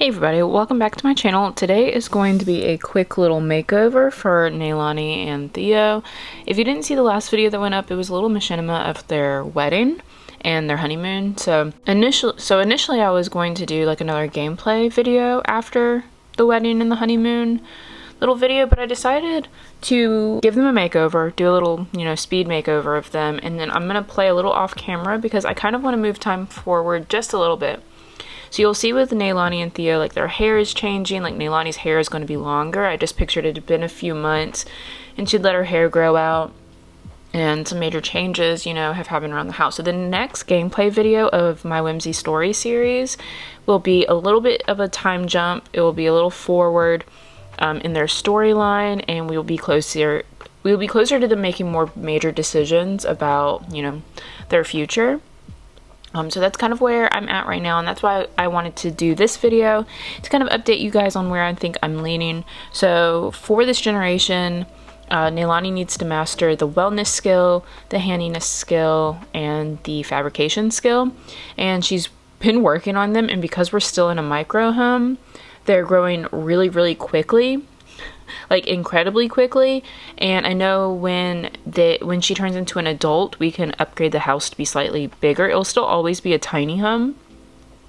Hey everybody, welcome back to my channel. Today is going to be a quick little makeover for Nalani and Theo. If you didn't see the last video that went up, it was a little machinima of their wedding and their honeymoon. So initially I was going to do like another gameplay video after the wedding and the honeymoon little video, but I decided to give them a makeover, do a little, speed makeover of them, and then I'm going to play a little off camera because I kind of want to move time forward just a little bit. So you'll see with Nalani and Theo, like their hair is changing, like Nalani's hair is going to be longer. I just pictured it had been a few months and she'd let her hair grow out and some major changes, have happened around the house. So the next gameplay video of my Whimsy story series will be a little bit of a time jump. It will be a little forward in their storyline, and we will be closer to them making more major decisions about, their future. So that's kind of where I'm at right now, and that's why I wanted to do this video to kind of update you guys on where I think I'm leaning. So for this generation, Nalani needs to master the wellness skill, the handiness skill, and the fabrication skill, and she's been working on them, and because we're still in a micro home, they're growing really, really quickly. Like incredibly quickly, and I know when she turns into an adult, we can upgrade the house to be slightly bigger. It'll still always be a tiny home,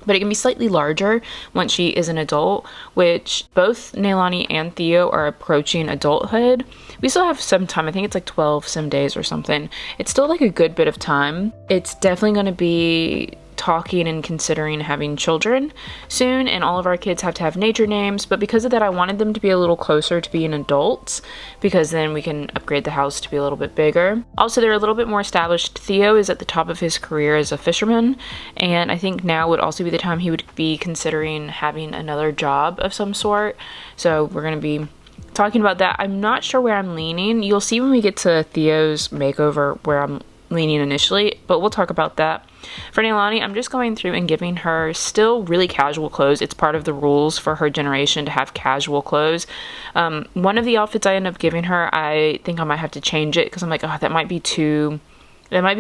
but it can be slightly larger once she is an adult, which both Nalani and Theo are approaching adulthood. We still have some time. I think it's like 12 some days or something. It's still like a good bit of time. It's definitely going to be talking and considering having children soon, and all of our kids have to have nature names, but because of that I wanted them to be a little closer to being adults, because then we can upgrade the house to be a little bit bigger. Also, they're a little bit more established. Theo is at the top of his career as a fisherman, and I think now would also be the time he would be considering having another job of some sort. So we're going to be talking about that. I'm not sure where I'm leaning. You'll see when we get to Theo's makeover where I'm leaning initially, but we'll talk about that. For Nalani, I'm just going through and giving her still really casual clothes. It's part of the rules for her generation to have casual clothes. One of the outfits I end up giving her, I think I might have to change it because I'm like, oh, that might be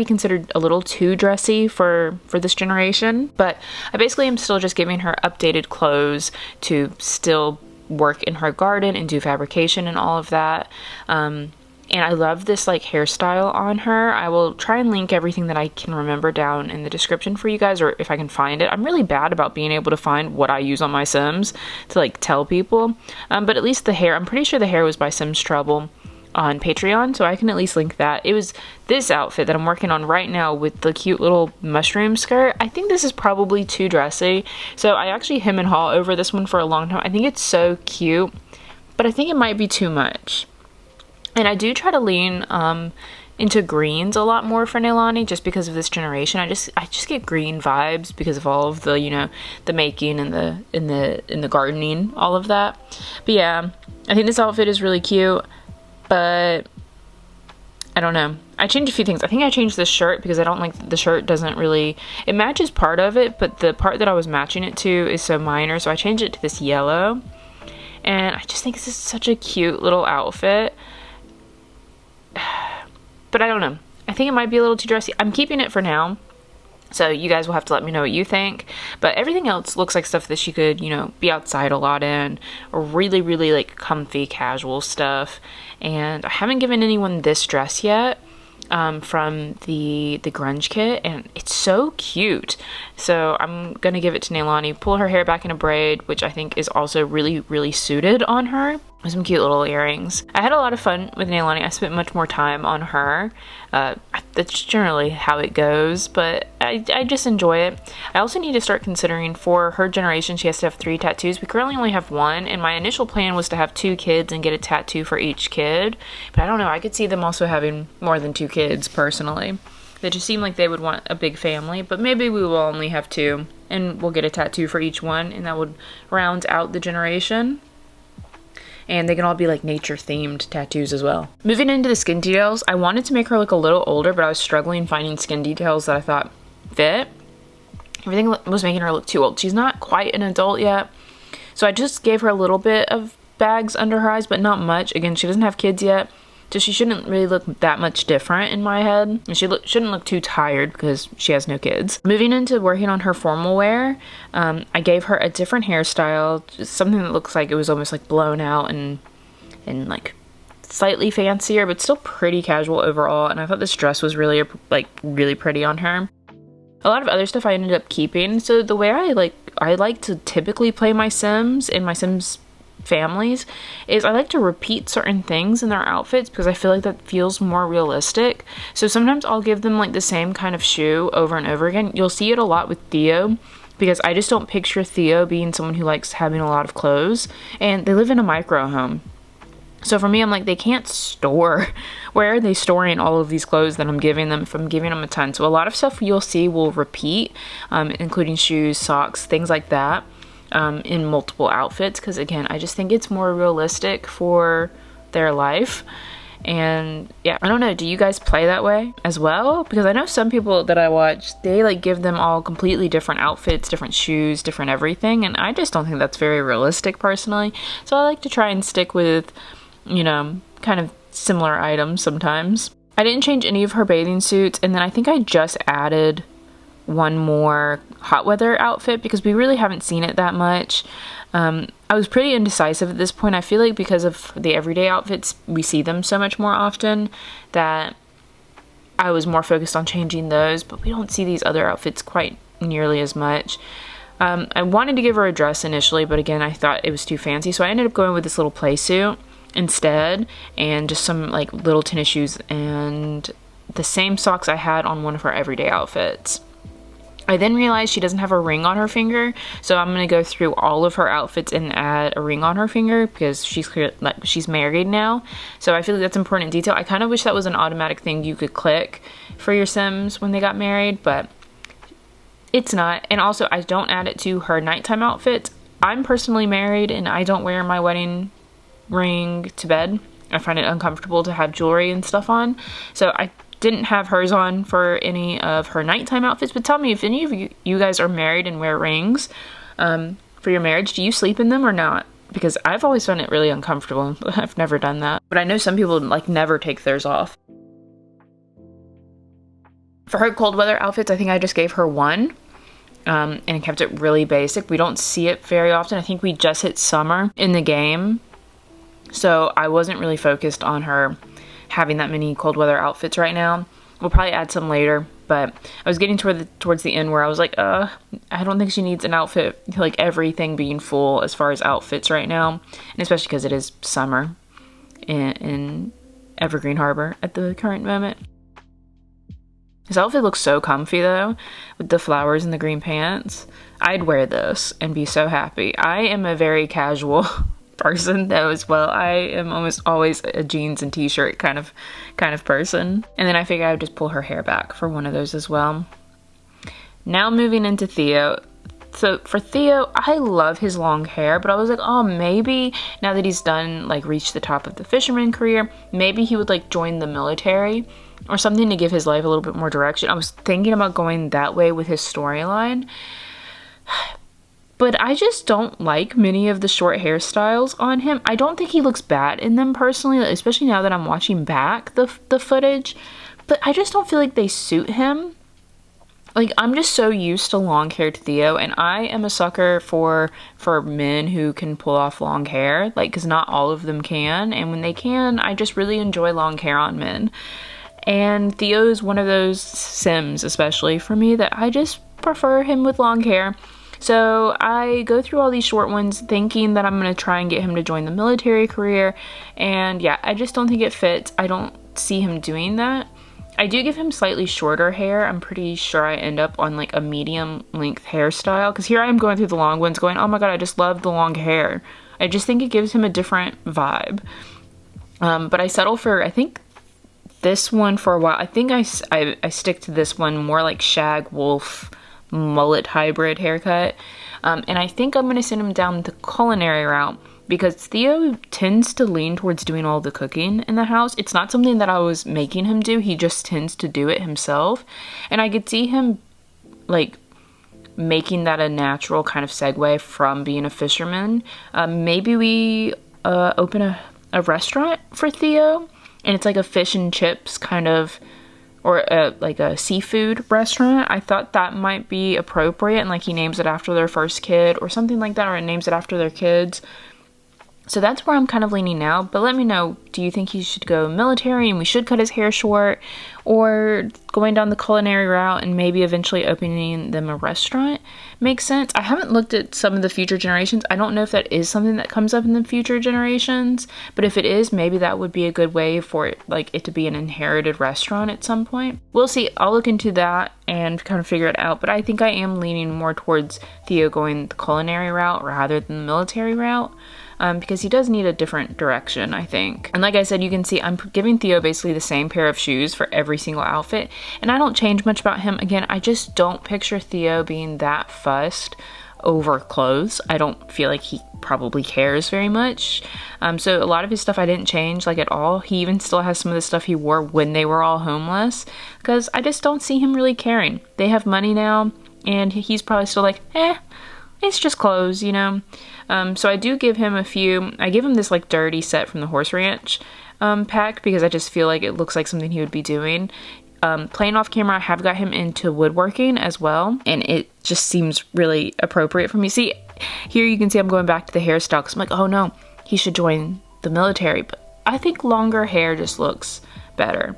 considered a little too dressy for this generation. But I basically am still just giving her updated clothes to still work in her garden and do fabrication and all of that. And I love this like hairstyle on her. I will try and link everything that I can remember down in the description for you guys, or if I can find it. I'm really bad about being able to find what I use on my Sims to like tell people. But at least the hair, I'm pretty sure the hair was by Sims Trouble on Patreon, so I can at least link that. It was this outfit that I'm working on right now with the cute little mushroom skirt. I think this is probably too dressy, so I actually hem and haw over this one for a long time. I think it's so cute, but I think it might be too much. And I do try to lean into greens a lot more for Nalani just because of this generation. I just get green vibes because of all of the, the making and the gardening, all of that. But yeah, I think this outfit is really cute, but I don't know. I changed a few things. I think I changed this shirt because I don't like the shirt doesn't really, it matches part of it, but the part that I was matching it to is so minor, so I changed it to this yellow. And I just think this is such a cute little outfit. But I don't know. I think it might be a little too dressy. I'm keeping it for now, so you guys will have to let me know what you think. But everything else looks like stuff that she could, be outside a lot in, or really, really like comfy, casual stuff. And I haven't given anyone this dress yet from the grunge kit, and it's so cute. So I'm gonna give it to Nalani, pull her hair back in a braid, which I think is also really, really suited on her. Some cute little earrings. I had a lot of fun with Nalani. I spent much more time on her. That's generally how it goes, but I just enjoy it. I also need to start considering for her generation, she has to have 3 tattoos. We currently only have 1, and my initial plan was to have 2 kids and get a tattoo for each kid. But I don't know, I could see them also having more than 2 kids personally. They just seem like they would want a big family, but maybe we will only have 2, and we'll get a tattoo for each one, and that would round out the generation. And they can all be like nature themed tattoos as well. Moving into the skin details, I wanted to make her look a little older, but I was struggling finding skin details that I thought fit. Everything was making her look too old. She's not quite an adult yet, so I just gave her a little bit of bags under her eyes, but not much. Again, she doesn't have kids yet. so she shouldn't really look that much different in my head. And she shouldn't look too tired because she has no kids. Moving into working on her formal wear, I gave her a different hairstyle, just something that looks like it was almost like blown out and like slightly fancier, but still pretty casual overall. And I thought this dress was really pretty on her. A lot of other stuff I ended up keeping. So the way I like to typically play my Sims in my Sims families is I like to repeat certain things in their outfits because I feel like that feels more realistic. So sometimes I'll give them like the same kind of shoe over and over again. You'll see it a lot with Theo because I just don't picture Theo being someone who likes having a lot of clothes, and they live in a micro home. So for me, I'm like, they can't store. Where are they storing all of these clothes that I'm giving them if I'm giving them a ton? So a lot of stuff you'll see will repeat, including shoes, socks, things like that, in multiple outfits. Because again, I just think it's more realistic for their life. And yeah, I don't know, do you guys play that way as well? Because I know some people that I watch, they like give them all completely different outfits, different shoes, different everything. And I just don't think that's very realistic personally. So I like to try and stick with, you know, kind of similar items sometimes. I didn't change any of her bathing suits, and then I think I just added one more hot weather outfit because we really haven't seen it that much. I was pretty indecisive at this point. I feel like because of the everyday outfits, we see them so much more often that I was more focused on changing those, but we don't see these other outfits quite nearly as much. I wanted to give her a dress initially, but again, I thought it was too fancy, so I ended up going with this little play suit instead, and just some like little tennis shoes and the same socks I had on one of her everyday outfits. I then realized she doesn't have a ring on her finger, so I'm going to go through all of her outfits and add a ring on her finger because she's married now. So I feel like that's important detail. I kind of wish that was an automatic thing you could click for your Sims when they got married, but it's not. And also, I don't add it to her nighttime outfits. I'm personally married and I don't wear my wedding ring to bed. I find it uncomfortable to have jewelry and stuff on, so I didn't have hers on for any of her nighttime outfits. But tell me, if any of you guys are married and wear rings for your marriage, do you sleep in them or not? Because I've always found it really uncomfortable. I've never done that, but I know some people like never take theirs off. For her cold weather outfits, I think I just gave her one and kept it really basic. We don't see it very often. I think we just hit summer in the game, so I wasn't really focused on her having that many cold weather outfits right now. We'll probably add some later, but I was getting towards the end where I was like, I don't think she needs an outfit, like everything being full as far as outfits right now, and especially because it is summer in Evergreen Harbor at the current moment. This outfit looks so comfy though, with the flowers and the green pants. I'd wear this and be so happy. I am a very casual person though as well. I am almost always a jeans and t-shirt kind of person. And then I figured I would just pull her hair back for one of those as well. Now moving into Theo. So for Theo, I love his long hair, but I was like, oh, maybe now that he's done, like, reached the top of the fisherman career, maybe he would like join the military or something to give his life a little bit more direction. I was thinking about going that way with his storyline, but I just don't like many of the short hairstyles on him. I don't think he looks bad in them personally, especially now that I'm watching back the footage, but I just don't feel like they suit him. Like, I'm just so used to long-haired Theo, and I am a sucker for men who can pull off long hair, like, because not all of them can, and when they can, I just really enjoy long hair on men. And Theo is one of those Sims, especially for me, that I just prefer him with long hair. So I go through all these short ones thinking that I'm going to try and get him to join the military career, and yeah, I just don't think it fits. I don't see him doing that. I do give him slightly shorter hair. I'm pretty sure I end up on like a medium length hairstyle, because here I am going through the long ones going, oh my god, I just love the long hair. I just think it gives him a different vibe. But I settle for, I think, this one for a while. I think I stick to this one, more like shag wolf mullet hybrid haircut. And I think I'm going to send him down the culinary route, because Theo tends to lean towards doing all the cooking in the house. It's not something that I was making him do. He just tends to do it himself. And I could see him, like, making that a natural kind of segue from being a fisherman. Maybe we open a restaurant for Theo, and it's like a fish and chips kind of, or like a seafood restaurant. I thought that might be appropriate, and like he names it after their first kid or something like that, or it names it after their kids. So that's where I'm kind of leaning now, but let me know, do you think he should go military and we should cut his hair short, or going down the culinary route and maybe eventually opening them a restaurant makes sense? I haven't looked at some of the future generations. I don't know if that is something that comes up in the future generations, but if it is, maybe that would be a good way for it to be an inherited restaurant at some point. We'll see. I'll look into that and kind of figure it out, but I think I am leaning more towards Theo going the culinary route rather than the military route. Because he does need a different direction, I think. And like I said, you can see I'm giving Theo basically the same pair of shoes for every single outfit, and I don't change much about him. Again, I just don't picture Theo being that fussed over clothes. I don't feel like he probably cares very much. So a lot of his stuff I didn't change like at all. He even still has some of the stuff he wore when they were all homeless, because I just don't see him really caring. They have money now, and he's probably still like, it's just clothes, you know? So I do give him a few. I give him this like dirty set from the Horse Ranch pack, because I just feel like it looks like something he would be doing. Playing off camera, I have got him into woodworking as well, and it just seems really appropriate for me. See, here you can see I'm going back to the hairstyle, because I'm like, oh no, he should join the military, but I think longer hair just looks better.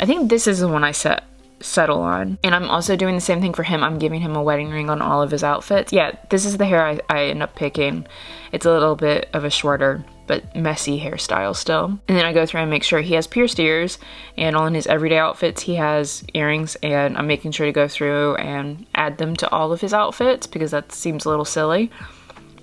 I think this is the one I settle on. And I'm also doing the same thing for him. I'm giving him a wedding ring on all of his outfits. Yeah, this is the hair I end up picking. It's a little bit of a shorter but messy hairstyle still. And then I go through and make sure he has pierced ears, and on his everyday outfits he has earrings, and I'm making sure to go through and add them to all of his outfits, because that seems a little silly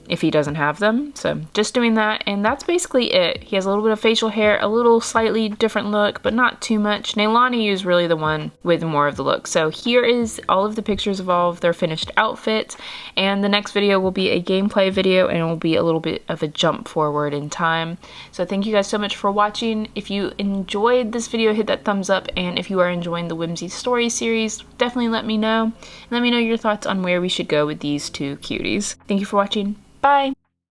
if he doesn't have them. So just doing that, and that's basically it. He has a little bit of facial hair, a little slightly different look, but not too much. Nalani is really the one with more of the look. So here is all of the pictures of all of their finished outfits, and the next video will be a gameplay video, and it will be a little bit of a jump forward in time. So thank you guys so much for watching. If you enjoyed this video, hit that thumbs up, and if you are enjoying the Whimsy story series, definitely let me know. And let me know your thoughts on where we should go with these two cuties. Thank you for watching. Bye!